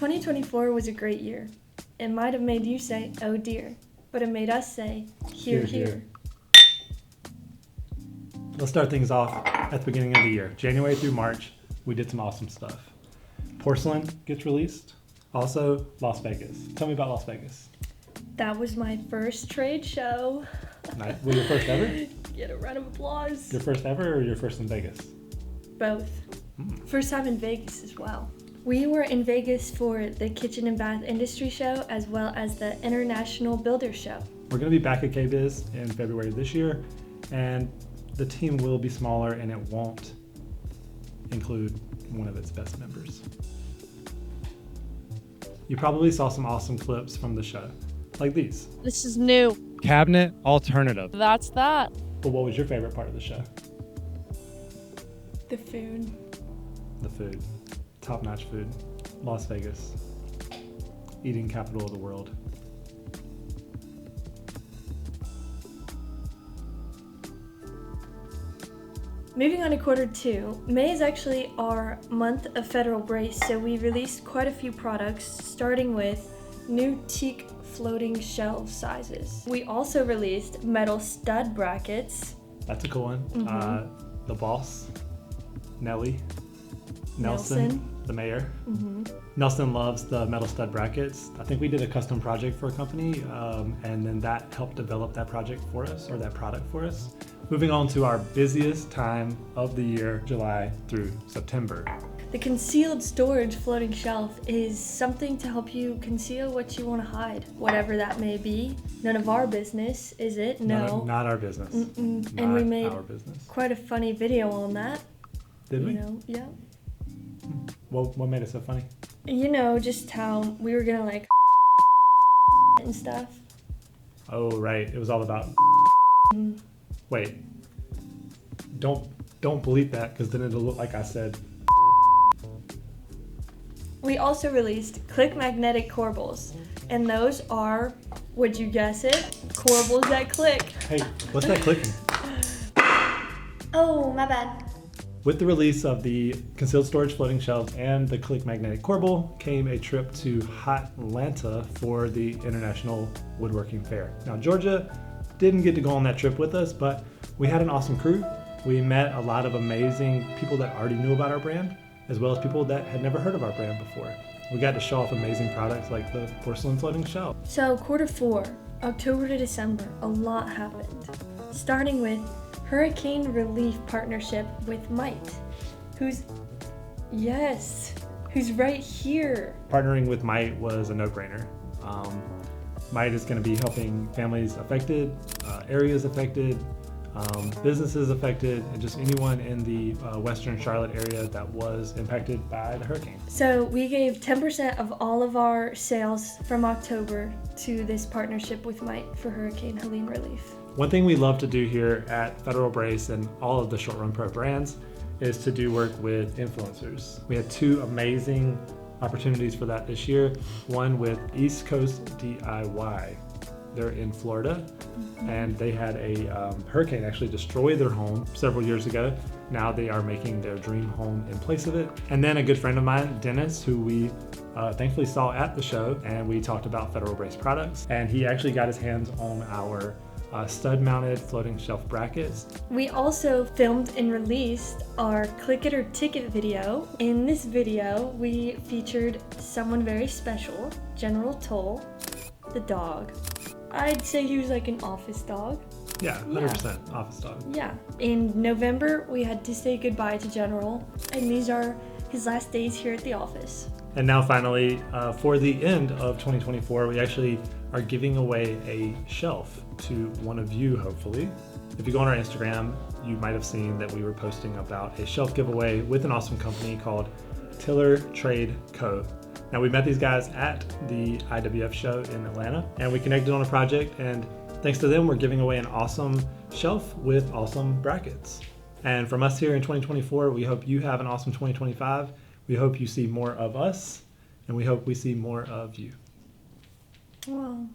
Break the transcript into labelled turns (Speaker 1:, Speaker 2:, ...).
Speaker 1: 2024 was a great year. It might have made you say, oh dear, but it made us say, hear, hear.
Speaker 2: Let's start things off at the beginning of the year. January through March, we did some awesome stuff. Porcelain gets released. Also, Las Vegas. Tell me about Las Vegas.
Speaker 1: That was my first trade show.
Speaker 2: Nice. Was your first ever?
Speaker 1: Get a round of applause.
Speaker 2: Your first ever or your first in Vegas?
Speaker 1: Both. First time in Vegas as well. We were in Vegas for the Kitchen and Bath Industry Show as well as the International Builder Show.
Speaker 2: We're going to be back at KBIS in February this year, and the team will be smaller and it won't include one of its best members. You probably saw some awesome clips from the show, like these.
Speaker 3: This is new.
Speaker 4: Cabinet alternative.
Speaker 3: That's that.
Speaker 2: But what was your favorite part of the show?
Speaker 1: The food.
Speaker 2: The food. Top-notch food. Las Vegas. Eating capital of the world.
Speaker 1: Moving on to quarter two, May is actually our month of Federal Brace, so we released quite a few products, starting with new Teak floating shelf sizes. We also released metal stud brackets.
Speaker 2: That's a cool one. The boss, Nelson, the mayor. Nelson loves the metal stud brackets. I think we did a custom project for a company, and then that helped develop that project for us, or that product for us. Moving on to our busiest time of the year, July through September.
Speaker 1: The concealed storage floating shelf is something to help you conceal what you want to hide, whatever that may be. None of our business, is it? No.
Speaker 2: Not our business.
Speaker 1: And we made
Speaker 2: our business.
Speaker 1: Quite a funny video on that.
Speaker 2: Did we?
Speaker 1: Yeah.
Speaker 2: What made it so funny?
Speaker 1: Just how we were gonna like and stuff.
Speaker 2: Oh, right. It was all about. Wait. Don't bleep that, because then it'll look like I said.
Speaker 1: We also released click magnetic corbels, and those are, would you guess it? Corbels that click.
Speaker 2: Hey, what's that clicking?
Speaker 1: Oh, my bad.
Speaker 2: With the release of the concealed storage floating shelves and the click magnetic corbel came a trip to hot Atlanta for the International Woodworking Fair. Now, Georgia didn't get to go on that trip with us, but we had an awesome crew. We met a lot of amazing people that already knew about our brand, as well as people that had never heard of our brand before. We got to show off amazing products like the porcelain floating shelf.
Speaker 1: So quarter four, October to December, a lot happened. Starting with hurricane relief partnership with Mite, who's right here.
Speaker 2: Partnering with Mite was a no-brainer. Mite is going to be helping families affected, areas affected, businesses affected, and just anyone in the Western Charlotte area that was impacted by the hurricane. So
Speaker 1: we gave 10% of all of our sales from October to this partnership with Mite for Hurricane Helene relief. One thing we love to do here at Federal Brace and all of the Short Run Pro brands is to do work with influencers. We had two amazing opportunities for that this year. One with East Coast DIY. They're in Florida, and they had a hurricane actually destroy their home several years ago. Now they are making their dream home in place of it. And then a good friend of mine, Dennis, who we thankfully saw at the show, and we talked about Federal Brace products, and he actually got his hands on our stud-mounted floating shelf brackets. We also filmed and released our Click It or Ticket video. In this video, we featured someone very special, General Toll, the dog. I'd say he was like an office dog. Yeah, 100% office dog. Yeah. In November, we had to say goodbye to General, and these are his last days here at the office. And now finally, for the end of 2024, we actually are giving away a shelf to one of you, hopefully. If you go on our Instagram, you might have seen that we were posting about a shelf giveaway with an awesome company called Tiller Trade Co. Now, we met these guys at the IWF show in Atlanta, and we connected on a project, and thanks to them, we're giving away an awesome shelf with awesome brackets. And from us here in 2024, we hope you have an awesome 2025. We hope you see more of us, and we hope we see more of you. Wow.